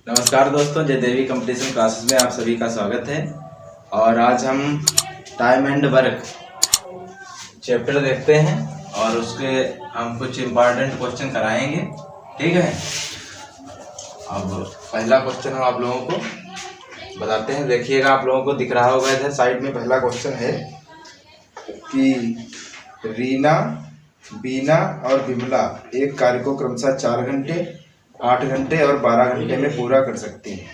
नमस्कार दोस्तों, जय देवी कंपटीशन क्लासेस में आप सभी का स्वागत है। और आज हम टाइम एंड वर्क चैप्टर देखते हैं और उसके हम कुछ इम्पॉर्टेंट क्वेश्चन कराएंगे। ठीक है, अब पहला क्वेश्चन हम आप लोगों को बताते हैं। देखिएगा, आप लोगों को दिख रहा होगा इधर साइड में। पहला क्वेश्चन है कि रीना, बीना और विमला एक कार्य को क्रमशः 4 घंटे, 8 घंटे और 12 घंटे में पूरा कर सकती हैं।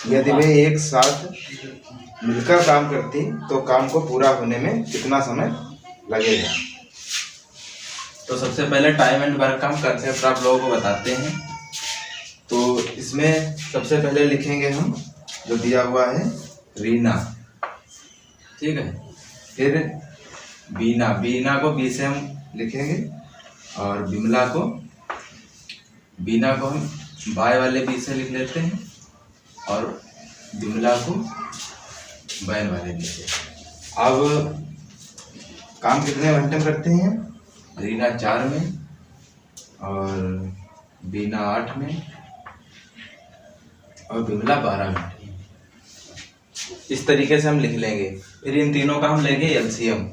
यदि वे एक साथ मिलकर काम करती तो काम को पूरा होने में कितना समय लगेगा। तो सबसे पहले टाइम एंड वर्क का हम कंसेप्ट आप लोगों को बताते हैं। तो इसमें सबसे पहले लिखेंगे हम जो दिया हुआ है रीना, ठीक है। फिर बीना, बीना को बी से हम लिखेंगे और विमला को, बीना को हम बाय वाले बी से लिख लेते हैं और विमला को बैन वाले बी से। अब काम कितने घंटे में करते हैं? रीना 4 में और बीना 8 में और विमला 12 घंटे में। इस तरीके से हम लिख लेंगे। फिर इन तीनों का हम लेंगे एलसीएम।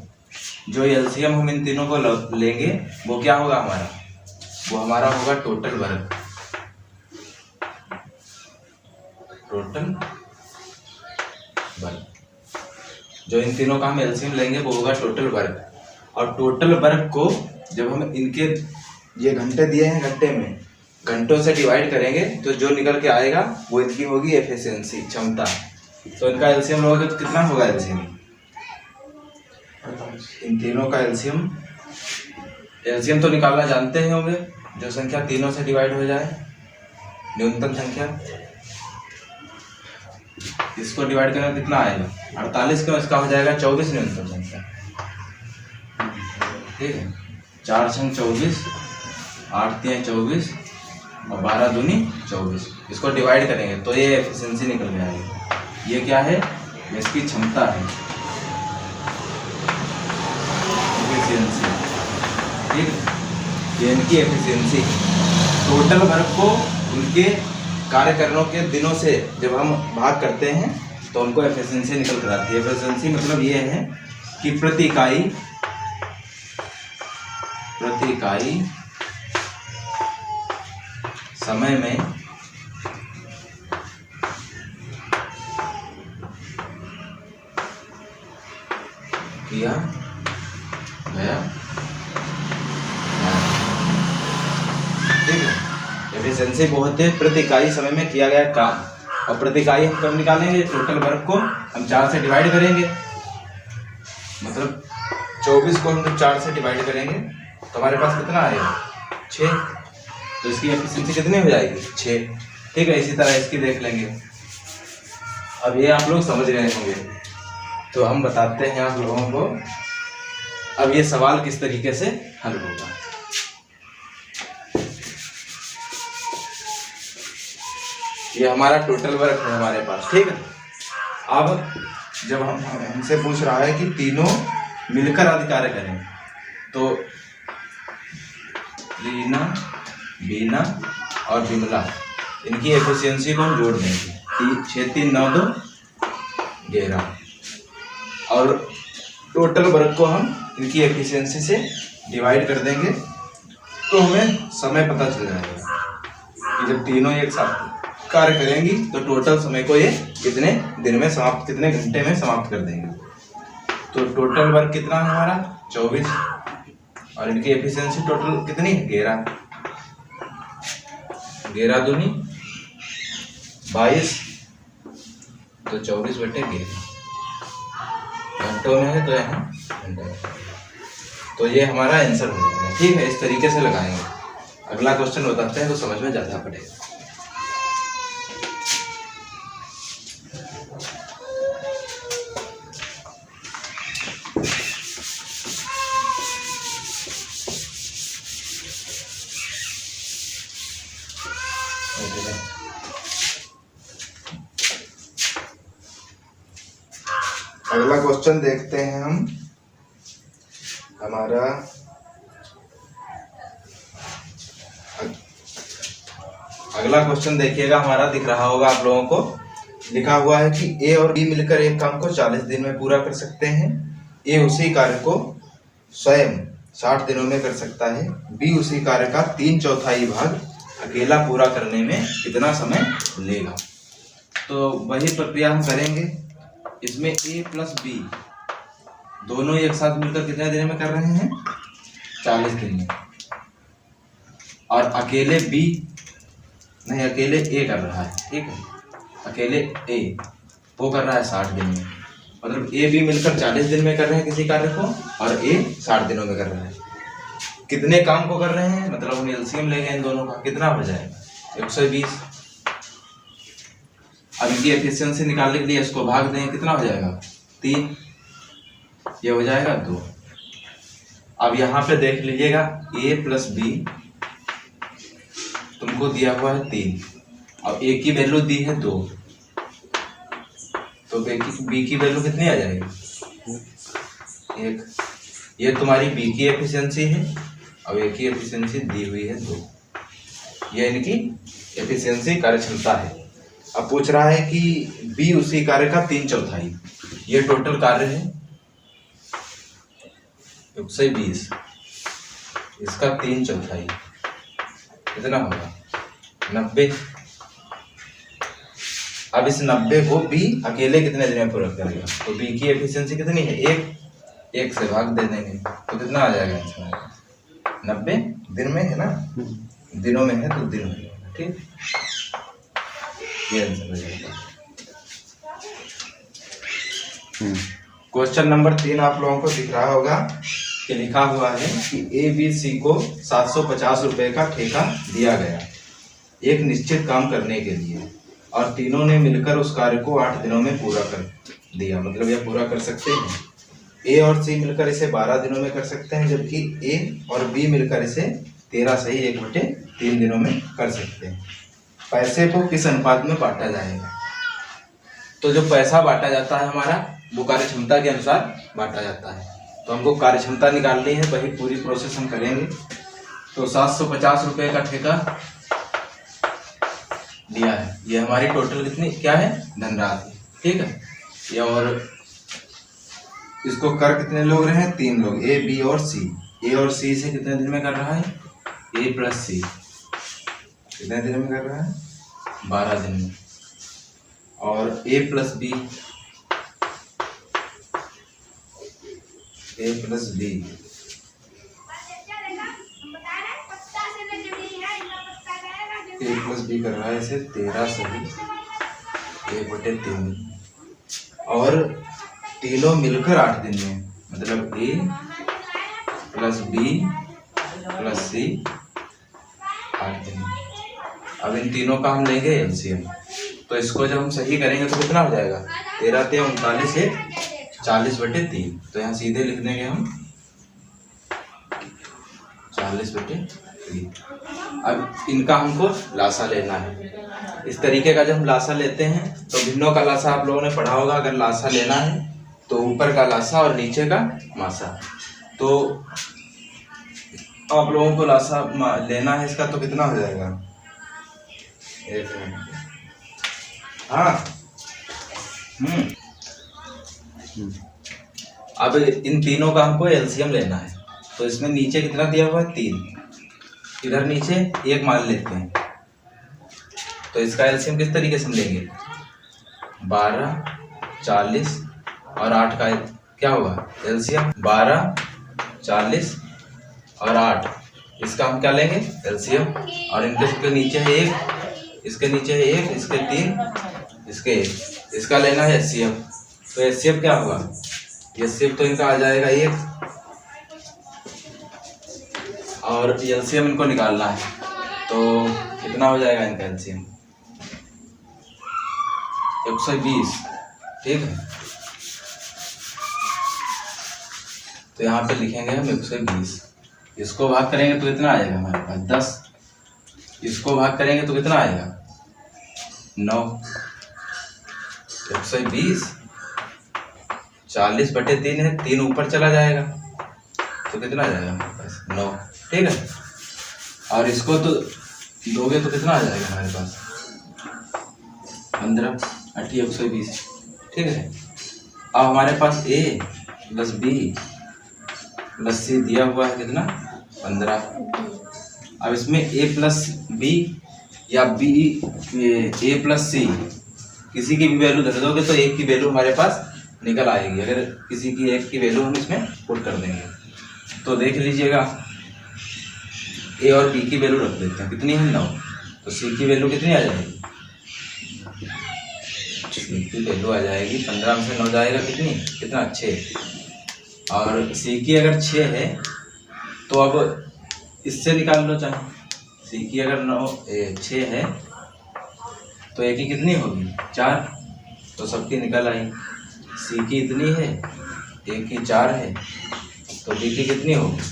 जो एलसीएम हम इन तीनों को लेंगे वो क्या होगा हमारा? वो हमारा होगा टोटल वर्क। टोटल वर्क, जो इन तीनों का हम एलसीएम लेंगे वो होगा टोटल वर्क। और टोटल वर्क को जब हम इनके ये घंटे दिए हैं, घंटे में घंटों से डिवाइड करेंगे तो जो निकल के आएगा वो इनकी होगी एफिशिएंसी, क्षमता। तो इनका एलसीएम लोगे तो कितना होगा एलसीएम? इन तीनों का एलसीएम तो निकालना जानते हैं होंगे। जो संख्या तीनों से डिवाइड हो जाए, न्यूनतम संख्या, इसको डिवाइड करना कितना आएगा? 48 का इसका हो जाएगा 24 न्यूनतम संख्या। ठीक है, 4 छंग 24, 8 तियां 24 और 12 दूनी 24। इसको डिवाइड करेंगे तो ये एफिशिएंसी निकल के आएगी। ये क्या है? ये इसकी क्षमता है, एफिशिएंसी। ठीक है, ये इनकी एफिशिएंसी। टोटल वर्क को उनके कार्य करने के दिनों से जब हम भाग करते हैं तो उनको एफिशिएंसी निकल कर आती है। एफिशिएंसी मतलब ये है कि प्रति इकाई समय में किया गया। ठीक है, एफिशिएंसी बहुत है प्रति इकाई समय में किया गया काम। और प्रति इकाई हम कब निकालेंगे? टोटल वर्क को हम 4 से डिवाइड करेंगे। मतलब 24 को हम 4 से डिवाइड करेंगे तो हमारे पास कितना आएगा? 6। तो इसकी एफिशिएंसी कितनी हो जाएगी? 6। ठीक है, इसी तरह इसकी देख लेंगे। अब ये आप लोग समझ रहे होंगे तो हम बताते हैं आप लोगों को अब ये सवाल किस तरीके से हल होगा। ये हमारा टोटल वर्क है हमारे पास। ठीक है, अब जब हमसे पूछ रहा है कि तीनों मिलकर आदि कार्य करें तो रीना, बीना और विमला, इनकी एफिशिएंसी को हम जोड़ देंगे। 6 3 9 2 11 और टोटल वर्क को हम इनकी एफिशिएंसी से डिवाइड कर देंगे तो हमें समय पता चल जाएगा कि जब तीनों एक साथ कार्य करेंगी तो टोटल समय को ये कितने दिन में समाप्त, कितने घंटे में समाप्त कर देंगे। तो टोटल वर्क कितना है हमारा? 24 और इनकी एफिशिएंसी टोटल कितनी है? 11। 11 दूनी 22 तो 24/11 घंटों में है तो यहाँ घंटे। तो ये हमारा आंसर हो जाएगा। ठीक है, इस तरीके से लगाएंगे। अगला क्वेश्चन बताते हैं तो समझ में ज़्यादा पड़ेगा। अगला क्वेश्चन देखते हैं हम। हमारा अगला क्वेश्चन देखिएगा, हमारा दिख रहा होगा आप लोगों को। लिखा हुआ है कि ए और बी मिलकर एक काम को 40 दिन में पूरा कर सकते हैं। ए उसी कार्य को स्वयं 60 दिनों में कर सकता है। बी उसी कार्य का 3/4 भाग अकेला पूरा करने में कितना समय लेगा। तो वही प्रक्रिया हम करेंगे। इसमें ए प्लस बी दोनों एक साथ मिलकर कितने दिन में कर रहे हैं? 40 दिन में। और अकेले बी नहीं, अकेले ए कर रहा है, ठीक है। अकेले ए वो कर रहा है 60 दिन में। मतलब ए बी मिलकर 40 दिन में कर रहे हैं किसी कार्य को, और ए 60 दिनों में कर रहा है। कितने काम को कर रहे हैं, मतलब हम एलसीएम लेंगे इन दोनों का, कितना हो जाएगा? 120। अब इनकी एफिशिएंसी निकालने के लिए इसको भाग दें, कितना हो जाएगा? 3। ये हो जाएगा 2। अब यहाँ पे देख लीजिएगा, ए प्लस बी तुमको दिया हुआ है 3 और ए की वैल्यू दी है 2, तो बी की वैल्यू कितनी आ जाएगी? 1। ये तुम्हारी बी की एफिशिएंसी है और ए की एफिशिएंसी दी हुई है 2। ये इनकी एफिशिएंसी कार्यक्षमता है। अब पूछ रहा है कि बी उसी कार्य का 3/4, ये टोटल कार्य है 120, इसका 3/4 कितना होगा? 90। अब इस 90 को बी अकेले कितने दिन में पूरा करेगा? तो बी की एफिशिएंसी कितनी है? 1 से भाग दे देंगे तो कितना आ जाएगा आंसर? 90 दिन में है ना, दिनों में है तो दिन में, ठीक। ये आंसर हो जाएगा। क्वेश्चन नंबर 3 आप लोगों को दिख रहा होगा कि लिखा हुआ है कि ए बी सी को 750 रुपए का ठेका दिया गया एक निश्चित काम करने के लिए, और तीनों ने मिलकर उस कार्य को 8 दिनों में पूरा कर दिया। मतलब यह पूरा कर सकते हैं। ए और सी मिलकर इसे 12 दिनों में कर सकते हैं, जबकि ए और बी मिलकर इसे 13 सही 1/3 दिनों में कर सकते हैं। पैसे को किस अनुपात में बांटा जाएगा? तो जो पैसा बांटा जाता है हमारा, वो कार्य क्षमता के अनुसार बांटा जाता है। तो हमको कार्य क्षमता निकालनी है, वही पूरी प्रोसेस हम करेंगे। तो 750 रुपये का ठेका दिया है। ये हमारी टोटल कितनी क्या है? धनराशि, ठीक है। ये और इसको कर कितने लोग रहे हैं? 3 लोग, ए बी और सी। ए और सी से कितने दिन में कर रहा है? ए प्लस सी कितने दिन में कर रहा है? 12 दिन में। और ए प्लस बी, ए प्लस बी ए प्लस बी कर रहा है इसे 13 सही 1/3, और तीनों मिलकर 8 दिन में। मतलब ए प्लस बी प्लस सी 8 दिन में। अब इन तीनों का हम लेंगे एलसीएम, तो इसको जब हम सही करेंगे तो कितना हो जाएगा? 13 × 39 है 40/3। तो यहाँ सीधे लिख देंगे हम 40/3। अब इनका हमको लासा लेना है। इस तरीके का जब हम लासा लेते हैं तो भिन्नों का लासा आप लोगों ने पढ़ा होगा। अगर लासा लेना है तो ऊपर का लासा और नीचे का मासा। तो आप लोगों को लासा लेना है इसका, तो कितना हो जाएगा? 1 मिनट। हाँ, अब इन तीनों का हमको एलसीएम लेना है। तो इसमें नीचे कितना दिया हुआ है? 3। इधर नीचे 1 मान लेते हैं। तो इसका एलसीएम किस तरीके से हम लेंगे? 12, 40 और 8 का क्या होगा एलसीएम? 12, 40 और 8। इसका हम क्या लेंगे? एलसीएम। और इनके नीचे है 1, इसके नीचे है 1, इसके 3, इसके 1। इसका लेना है एचसीएफ। तो एचसीएफ क्या होगा? एचसीएफ तो इनका आ जाएगा 1, और एलसीएम इनको निकालना है। तो कितना हो जाएगा इनका एलसीएम? 120, ठीक है। तो यहाँ पे लिखेंगे हम 120। इसको भाग करेंगे तो कितना आएगा हमारे पास? 10। इसको भाग करेंगे तो कितना आएगा? 9। 120 40/3 है, 3 ऊपर चला जाएगा तो कितना आ जाएगा हमारे पास? 9, ठीक है। और इसको तो दोगे तो कितना आ जाएगा हमारे पास 15, 8 120। ठीक है। अब हमारे पास ए प्लस बी प्लस सी दिया हुआ है कितना 15। अब इसमें ए प्लस बी या बी ए प्लस सी किसी की भी वैल्यू धर दोगे तो एक की वैल्यू हमारे पास निकल आएगी। अगर किसी की एक की वैल्यू हम इसमें पुट कर देंगे तो देख लीजिएगा, ए और बी की वैल्यू रख देते हैं, कितनी है 9, तो सी की वैल्यू कितनी आ जाएगी, सी की वैल्यू आ जाएगी 15 में से 9 जाएगा कितना 6। और सी की अगर 6 है तो अब इससे निकाल लो, चाहे सी की अगर 6 है तो ए की कितनी होगी 4, तो सबकी निकल आई। सी की इतनी है, ए की 4 है, तो बी की कितनी होगी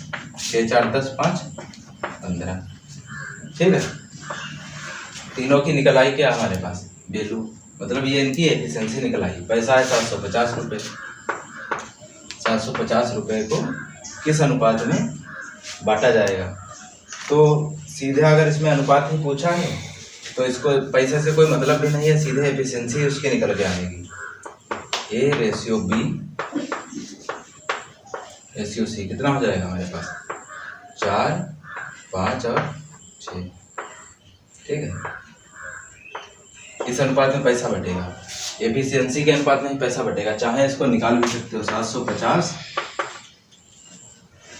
6 4 10 5 15। ठीक है। तीनों की निकल आई क्या हमारे पास वैल्यू, मतलब ये इनकी एफिशिएंसी निकल आई। पैसा है 750 रुपये। 750 रुपये को किस अनुपात में बांटा जाएगा, तो सीधे अगर इसमें अनुपात ही पूछा है तो इसको पैसे से कोई मतलब भी नहीं है, सीधे एफिशिएंसी उसकी निकल के आएगी। A ratio B ratio C कितना हो जाएगा हमारे पास 4 5 और 6। ठीक है। इस अनुपात में पैसा बटेगा, एफिशिएंसी के अनुपात में ही पैसा बटेगा। चाहे इसको निकाल भी सकते हो। 750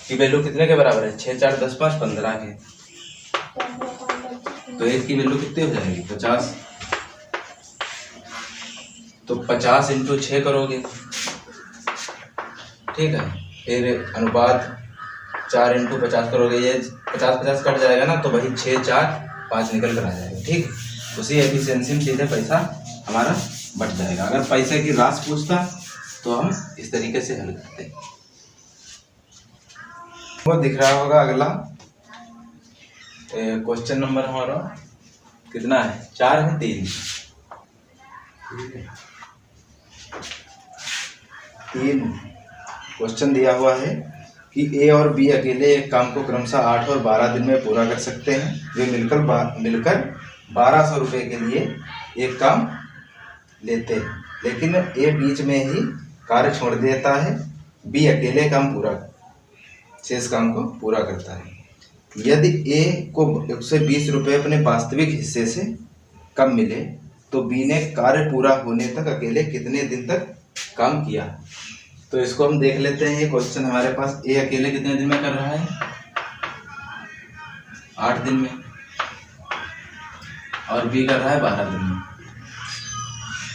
की वैल्यू कितने के बराबर है 6 4 10 5 15 के, तो एक की वैल्यू कितनी हो जाएगी 50। तो 50 इंटू 6 करोगे, ठीक है, फिर अनुपात 4 इंटू 50 करोगे, ये 50 कट जाएगा ना, तो वही 6 4 5 निकल कर आ जाएगा। ठीक, उसी एफिशिएंसी में सीधे पैसा हमारा बच जाएगा। अगर पैसे की राशि पूछता तो हम इस तरीके से हल करते। वो दिख रहा होगा अगला क्वेश्चन नंबर हमारा कितना है 4 है 3 क्वेश्चन दिया हुआ है कि ए और बी अकेले एक काम को क्रमशः 8 और 12 दिन में पूरा कर सकते हैं। वे मिलकर 1200 रुपये के लिए एक काम लेते हैं, लेकिन ए बीच में ही कार्य छोड़ देता है, बी अकेले शेष काम को पूरा करता है। यदि ए को 120 रुपये अपने वास्तविक हिस्से से कम मिले तो बी ने कार्य पूरा होने तक अकेले कितने दिन तक काम किया। तो इसको हम देख लेते हैं। ये क्वेश्चन हमारे पास ए अकेले कितने दिन में कर रहा है 8 दिन में, और बी कर रहा है 12 दिन में।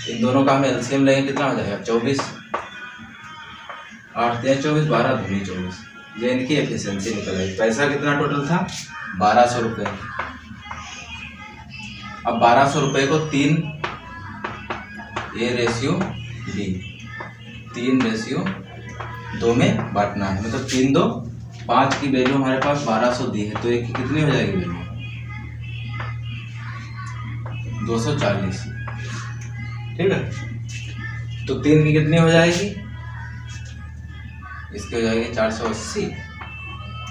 इन दोनों का हम एलसीएम लेंगे, कितना हो जाएगा 24। 8 3 24 12 दूनी 24। ये इनकी एफिशिएंसी निकल आई। पैसा कितना टोटल था 1200 रुपये। अब 1200 रुपये को 3 ए रेशियो बी 3 रेशियो 2 में बांटना है, मतलब 3 2 5 की वैल्यू हमारे पास 1200 दी है, तो एक की कितनी हो जाएगी वैल्यू 240। ठीक है। तो 3 की कितनी हो जाएगी, इसकी हो जाएगी 480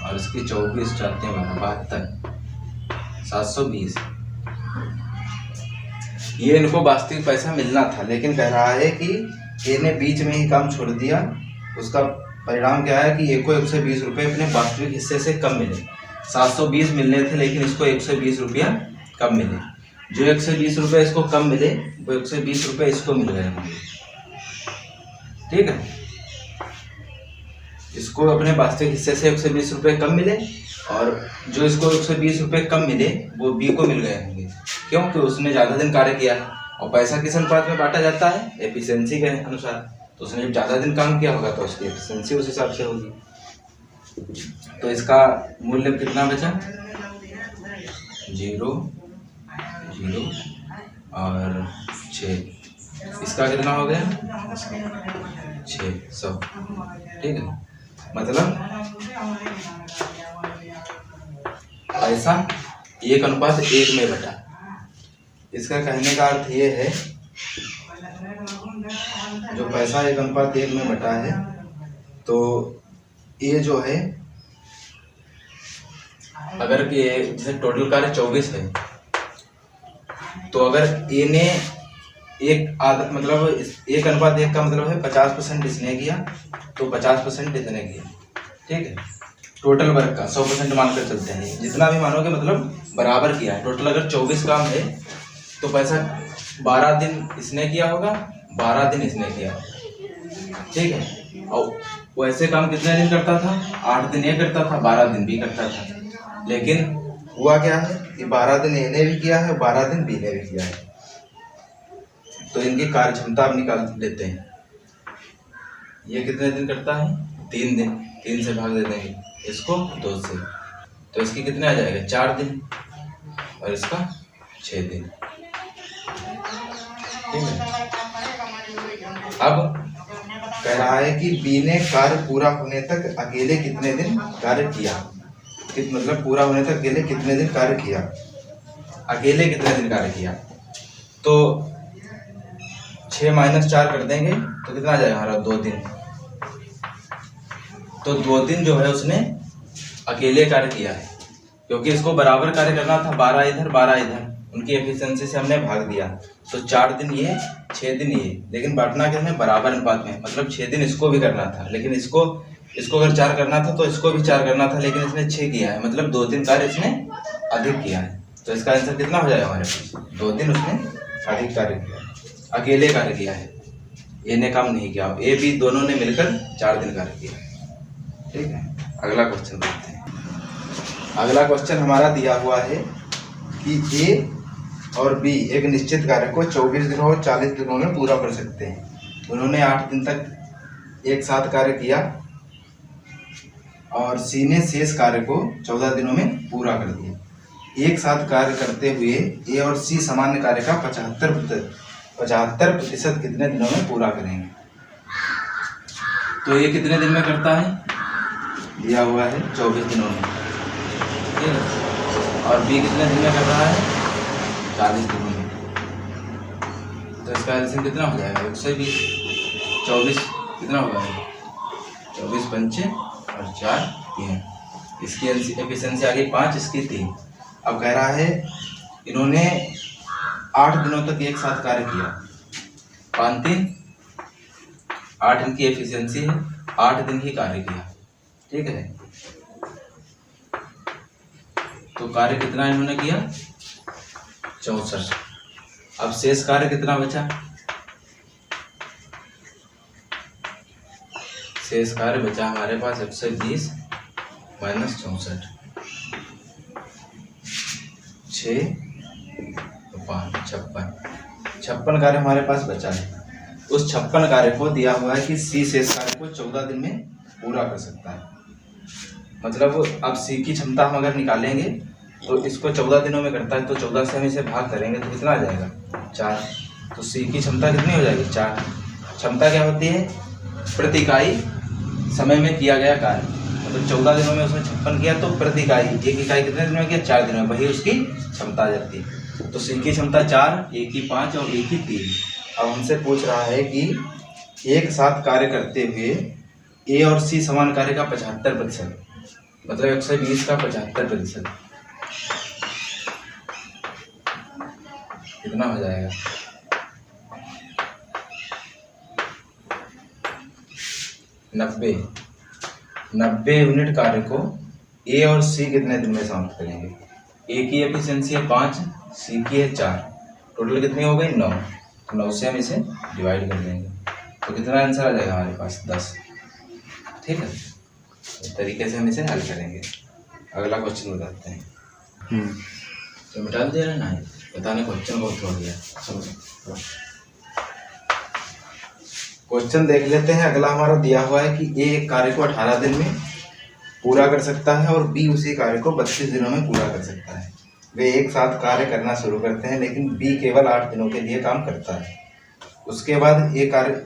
और इसकी 24 4 72 720। ये इनको वास्तविक पैसा मिलना था, लेकिन कह रहा है कि ए ने बीच में ही काम छोड़ दिया। उसका परिणाम क्या है कि ए को 120 रुपये अपने वास्तविक हिस्से से कम मिले। 720 मिलने थे, लेकिन इसको 120 रुपया कम मिले। जो 120 रुपये इसको कम मिले वो 120 रुपये इसको मिल गए होंगे। ठीक है। इसको अपने वास्तविक हिस्से से 120 रुपये कम मिले, और जो इसको 120 रुपये कम मिले वो बी को मिल गए होंगे, क्योंकि उसने ज़्यादा दिन कार्य किया है। और पैसा किस अनुपात में बांटा जाता है एफिशिएंसी के अनुसार, तो उसने जब ज़्यादा दिन काम किया होगा तो उसकी एफिशिएंसी उस हिसाब से होगी। तो इसका मूल्य कितना बचा 0 0 और 6। इसका कितना हो गया 600। ठीक है। मतलब पैसा 1:1 में बटा। इसका कहने का अर्थ ये है, जो पैसा 1:1 में बटा है, तो ये जो है अगर कि जैसे टोटल कार्य 24 है, तो अगर ए ने एक आधा मतलब 1:1 का मतलब है 50% इसने किया तो 50% इसने किया, ठीक है। टोटल वर्क का 100% मानकर चलते हैं, जितना भी मानोगे मतलब बराबर किया है। टोटल अगर 24 काम है तो पैसा 12 दिन इसने किया होगा, 12 दिन इसने किया, ठीक है। और वैसे काम कितने दिन करता था? 8 दिन ये करता था, 12 दिन भी करता था। लेकिन हुआ क्या है कि 12 दिन ए ने भी किया है, 12 दिन बी ने भी किया है। तो इनकी कार्य क्षमता अब निकाल लेते हैं। ये कितने दिन करता है? 3 दिन। 3 से भाग दे देंगे इसको 2 से, तो इसकी कितने आ जाएगा? 4 दिन, और इसका 6 दिन, ठीक है। अब कह रहा है कि बी ने कार्य पूरा होने तक अकेले कितने दिन कार्य किया, मतलब पूरा होने तक अकेले कितने दिन कार्य किया, अकेले कितने दिन कार्य किया। तो 6 - 4 कर देंगे तो कितना आ जाएगा हमारा? 2 दिन। तो 2 दिन जो है उसने अकेले कार्य किया है, क्योंकि इसको बराबर कार्य करना था, 12 इधर 12 इधर, उनकी एफिशिएंसी से हमने भाग दिया। तो 4 दिन ये, 6 दिन ये, लेकिन बांटना कितने? बराबर अनुपात में, मतलब 6 दिन इसको भी करना था, लेकिन इसको अगर 4 करना था तो इसको भी 4 करना था, लेकिन इसने 6 किया है, मतलब 2 दिन कार्य इसने अधिक किया है। तो इसका आंसर कितना हो जाएगा हमारे पास? 2 दिन उसने अधिक कार्य किया, अकेले कार्य किया है, ए ने काम नहीं किया, ए बी दोनों ने मिलकर 4 दिन कार्य किया, ठीक है। अगला क्वेश्चन देखते हैं। अगला क्वेश्चन हमारा दिया हुआ है कि ए और बी एक निश्चित कार्य को 24 दिनों और 40 दिनों में पूरा कर सकते हैं। उन्होंने 8 दिन तक एक साथ कार्य किया और सी ने शेष कार्य को 14 दिनों में पूरा कर दिया। एक साथ कार्य करते हुए ए और सी सामान्य कार्य का 75% कितने दिनों में पूरा करेंगे। तो ये कितने दिन में करता है? दिया हुआ है 24 दिनों में, ठीक है। और बी कितने दिन में कर रहा है? 40 दिनों में। तो इसका एलसीएम कितना हो जाएगा? 120। 24 कितना होगा? 24 पंचे और 4 3। इसकी एफिशिएंसी आ गई 5, इसकी 3। अब कह रहा है इन्होंने 8 दिनों तक एक साथ कार्य किया, 5 दिन 8 इनकी एफिशिएंसी है, 8 दिन ही कार्य किया, ठीक है। तो कार्य कितना इन्होंने किया? 64। अब शेष कार्य कितना बचा? शेष कार्य बचा हमारे पास 120 - 64, 6 5 56 कार्य हमारे पास बचा है। उस 56 कार्य को दिया हुआ है कि सी शेष कार्य को 14 दिन में पूरा कर सकता है। मतलब अब सी की क्षमता हम अगर निकालेंगे तो इसको 14 दिनों में करता है, तो 14 से हम इसे भाग करेंगे तो कितना आ जाएगा? 4। तो सी की क्षमता कितनी हो जाएगी? 4। क्षमता क्या होती है? प्रति इकाई समय में किया गया कार्य। मतलब 14 दिनों में उसने 56 किया, तो प्रति इकाई, एक इकाई कितने दिन में किया? 4 दिनों में, वही उसकी क्षमता आ जाती है। तो सी की क्षमता 4, ए की 5 और बी की 3। अब हमसे पूछ रहा है कि एक साथ कार्य करते हुए ए और सी समान कार्य का 75%, मतलब 120 का 75% कितना हो जाएगा? 90 यूनिट कार्य को ए और सी कितने दिन में समाप्त करेंगे? ए की एफिशिएंसी है 5, सी की है 4, टोटल कितनी हो गई? 9। तो 9 से हम इसे डिवाइड कर देंगे तो कितना आंसर आ जाएगा हमारे पास? 10, ठीक है। इस तरीके से हम इसे हल करेंगे। अगला क्वेश्चन बताते हैं। तो मिटा दे रहे ना, बताने क्वेश्चन को छोड़ दिया। क्वेश्चन देख लेते हैं। अगला हमारा दिया हुआ है कि ए एक कार्य को 18 दिन में पूरा कर सकता है और बी उसी कार्य को 32 दिनों में पूरा कर सकता है। वे एक साथ कार्य करना शुरू करते हैं, लेकिन बी केवल 8 दिनों के लिए काम करता है। उसके बाद ए कार्य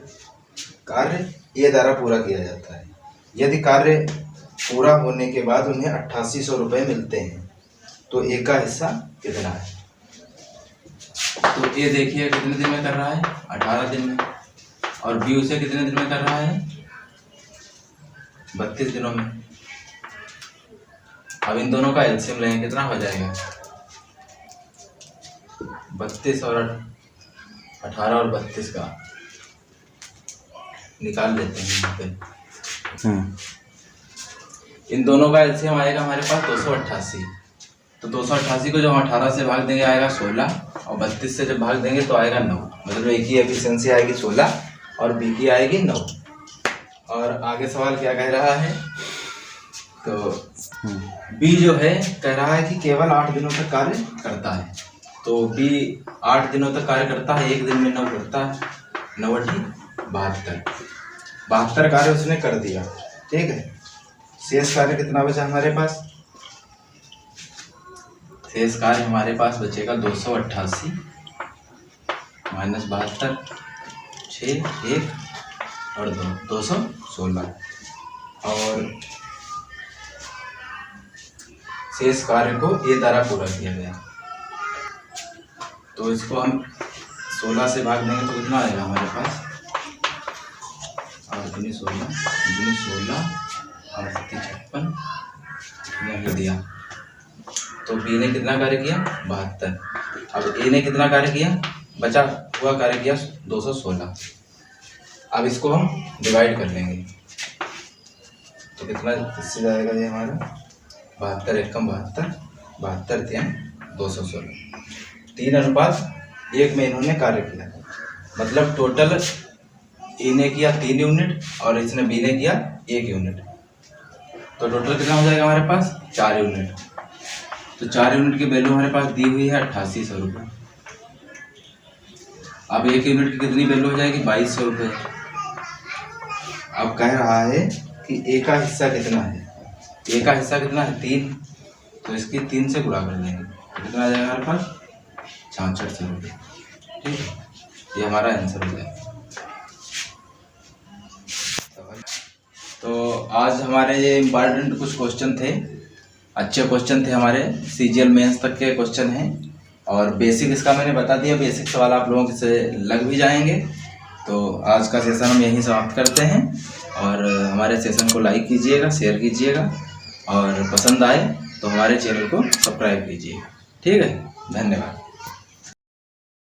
ए द्वारा पूरा किया जाता है। यदि कार्य पूरा होने के बाद उन्हें 8800 रुपये मिलते हैं तो ए का हिस्सा कितना है? तो ए देखिए कितने दिन में कर रहा है? 18 दिन में। और बी उसे कितने दिन में कर रहा है? 32 दिनों में। अब इन दोनों का एलसीएम लेंगे, कितना हो जाएगा? 32 और 18 और 32 का निकाल लेते हैं यहाँ पे। इन दोनों का एलसीएम आएगा हमारे पास 288। तो 288 को जब हम 18 से भाग देंगे आएगा 16, और 32 से जब भाग देंगे तो आएगा 9। मतलब ए की एफिशिएंसी आएगी 16 और बी की आएगी 9। और आगे सवाल क्या कह रहा है, तो बी जो है कह रहा है कि केवल 8 दिनों तक कार्य करता है। तो बी 8 दिनों तक कार्य करता है, एक दिन में 9 करता है, 9 × 72 कार्य उसने कर दिया। ठीक है, शेष कार्य कितना बचा हमारे पास? शेष कार्य हमारे पास बचेगा 288 - 72, 6, 1 और 2, 216। और शेष कार्य को ए द्वारा पूरा किया गया। तो इसको हम 16 से भाग देंगे तो कितना आएगा हमारे पास? 8 × 16 × 16 और 56 नहीं दिया। तो बी ने कितना कार्य किया? 72। अब ए ने कितना कार्य किया? बचा हुआ कार्य किया 216। अब इसको हम डिवाइड कर लेंगे तो कितना इससे जाएगा ये हमारा? 72 × 72, 72 × 216, 3:1 में इन्होंने कार्य किया। मतलब टोटल ए ने किया 3 यूनिट और इसने बी ने किया 1 यूनिट। तो टोटल कितना हो जाएगा हमारे पास? 4 यूनिट। तो 4 यूनिट की वैल्यू हमारे पास दी हुई है 8800 रुपये। अब 1 यूनिट की कितनी वैल्यू हो जाएगी? 2200 रुपये। अब कह रहा है कि ए का हिस्सा कितना है? ए का हिस्सा कितना है? 3। तो इसकी 3 से गुणा कर देंगे तो कितना आ जाएगा हमारे पास? 6600 रुपये। ठीक है, ये हमारा आंसर हो जाएगा। तो आज हमारे ये इम्पॉर्टेंट कुछ क्वेश्चन थे, अच्छे क्वेश्चन थे हमारे, सीजीएल मेंस तक के क्वेश्चन हैं। और बेसिक इसका मैंने बता दिया, बेसिक सवाल आप लोगों से लग भी जाएंगे। तो आज का सेशन हम यहीं समाप्त करते हैं। और हमारे सेशन को लाइक कीजिएगा, शेयर कीजिएगा, और पसंद आए तो हमारे चैनल को सब्सक्राइब कीजिएगा। ठीक है, धन्यवाद।